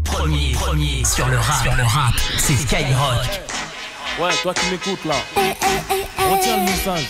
Premier sur le rap, c'est Skyrock. Ouais, toi qui m'écoutes là, retiens le message.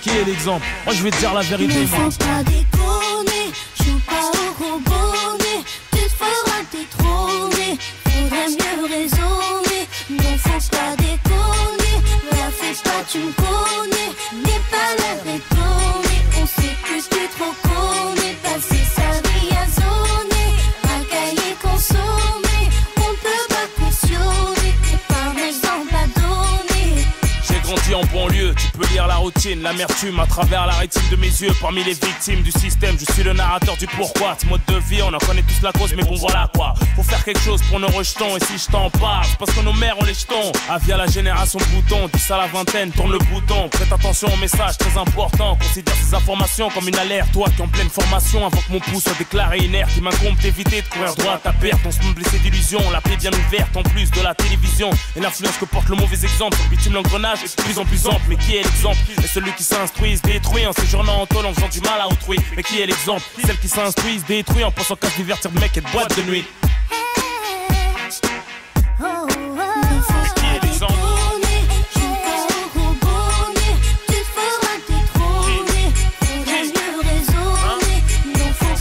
Qui est l'exemple? Moi je vais te dire la vérité, moi. Ne faut pas déconner, joue pas au robonnet. Tu te feras détrôner, faudrait mieux raisonner. Ne faut pas déconner, la fais pas, tu me connais. N'aie pas l'air étonné, on sait que tu trop connais. Passer sa vie à zoner, racailler, consommer. On peut pas cautionner, et pas un exemple à donner. J'ai grandi en banlieue, tu peux lire la routine, l'amertume à travers la rétine de mes yeux. Parmi les victimes du système, je suis le narrateur du pourquoi. Ce mode de vie, on en connaît tous la cause, mais bon voilà quoi. Faut faire quelque chose pour nos rejetons, et si je t'en parle, c'est parce que nos mères ont les jetons. Via la génération bouton, 10 à la vingtaine, tourne le bouton. Prête attention au message très important, considère ces informations comme une alerte. Toi qui es en pleine formation, avant que mon pouls soit déclaré inerte, il m'incombe d'éviter de courir droit à ta perte. On se me blessé d'illusions, la paix bien ouverte, en plus de la télévision. Et l'influence que porte le mauvais exemple, sur le bitume l'engrenage est de plus en plus ample. Mais qui est l'exemple? Et celui qui s'instruit se détruit en séjournant en tôle en faisant du mal à autrui. Mais qui est l'exemple? Celle qui s'instruit se détruit en pensant qu'à se divertir de mec et de boîte de nuit.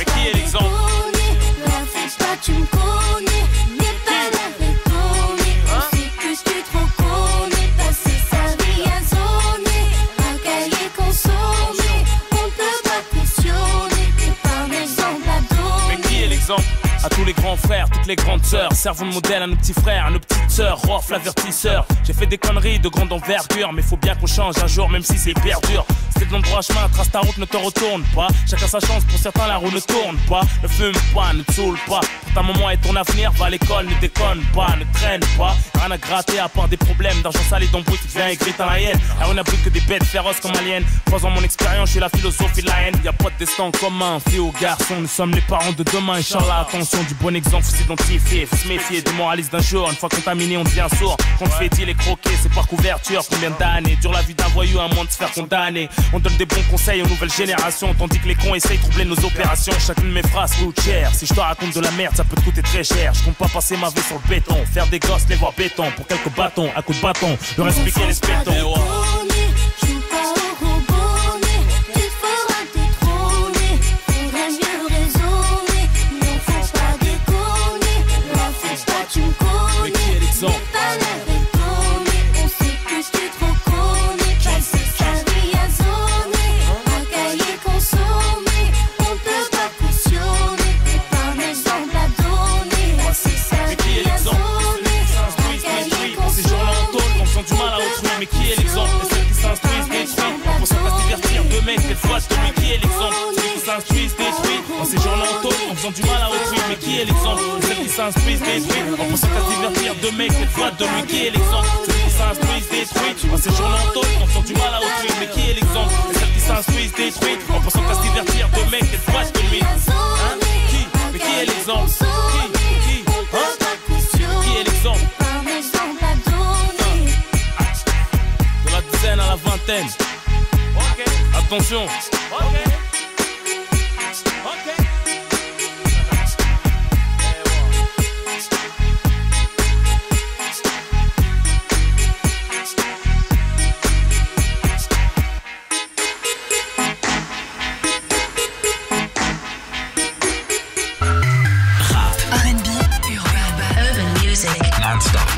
Qui est l'exemple? Tu me connais, n'aie pas l'air étonné. On sait que tu trop connais. Passer sa vie à zoner, racailler, consommer. On peut pas questionner, t'es pas un exemple à donner. Mais qui est l'exemple? À tous les grands frères, toutes les grandes sœurs, servons de modèle à nos petits frères, à nos petites sœurs. Rof, l'avertisseur. J'ai fait des conneries de grande envergure, mais faut bien qu'on change un jour, même si c'est hyper dur. C'était de l'endroit chemin, trace ta route, ne te retourne pas. Chacun sa chance, pour certains la roue ne tourne pas. Ne fume pas, ne te saoule pas. Pour ta maman et ton avenir, va à l'école, ne déconne pas, ne traîne pas. Rien à gratter à part des problèmes d'argent sale et d'embrouille qui vient et grite dans la haine. Alors on n'a plus que des bêtes féroces comme aliens. 3 ans mon expérience, je suis la philosophie de la haine. Y'a pas de destin en commun, fille ou garçon. Nous sommes les parents de demain, Inch'Allah. Attention, du bon exemple, faut s'identifier, faut se méfier du moraliste d'un jour. Une fois contaminé, on devient sourd. Quand on fait il est croqué, c'est par couverture. Combien d'années dure la vie d'un voyou, un moins de se faire condamner. On donne des bons conseils aux nouvelles générations, tandis que les cons essayent de troubler nos opérations. Chacune de mes phrases coûte cher. Si je te raconte de la merde, ça peut te coûter très cher. Je compte pas passer ma vie sur le béton, faire des gosses, les voir béton. Pour quelques bâtons, à coups de bâton, leur expliquer les spétons. Joue pas au robonnet, tu te feras détrôner. Faudrait mieux raisonner, non faut pas déconner. La fais pas, tu me connais. Mais qui est l'exemple? N'aie pas l'air étonné, on sait que tu trop connais. Passer sa vie à zoner, racailler, consommer. On peut pas cautionner, t'es pas un exemple à donner. Passer sa vie à zoner, racailler, Ces jours-là en tôle, en faisant du mal à autrui. Mais qui est l'exemple? Et celles qui s'instruisent détruisent en pensant qu'à se divertir de mecs, des fois de lui. Qui est l'exemple? Celles qui s'instruisent détruisent en ces jours-là en tôle, en faisant du mal à autrui. Mais qui est l'exemple? Et celles qui s'instruisent détruisent en pensant qu'à se divertir de mecs, des fois de lui. Qui est l'exemple? Celles qui s'instruisent détruisent en ces jours-là en tôle, en faisant du mal à autrui. Mais qui est l'exemple? Et celles qui s'instruisent détruisent en pensant qu'à se divertir de mecs, des fois de lui. Qui? Mais qui est l'exemple? Qui? Qui est l'exemple? De la dizaine à la vingtaine. Attention. R&B, urban music, non-stop.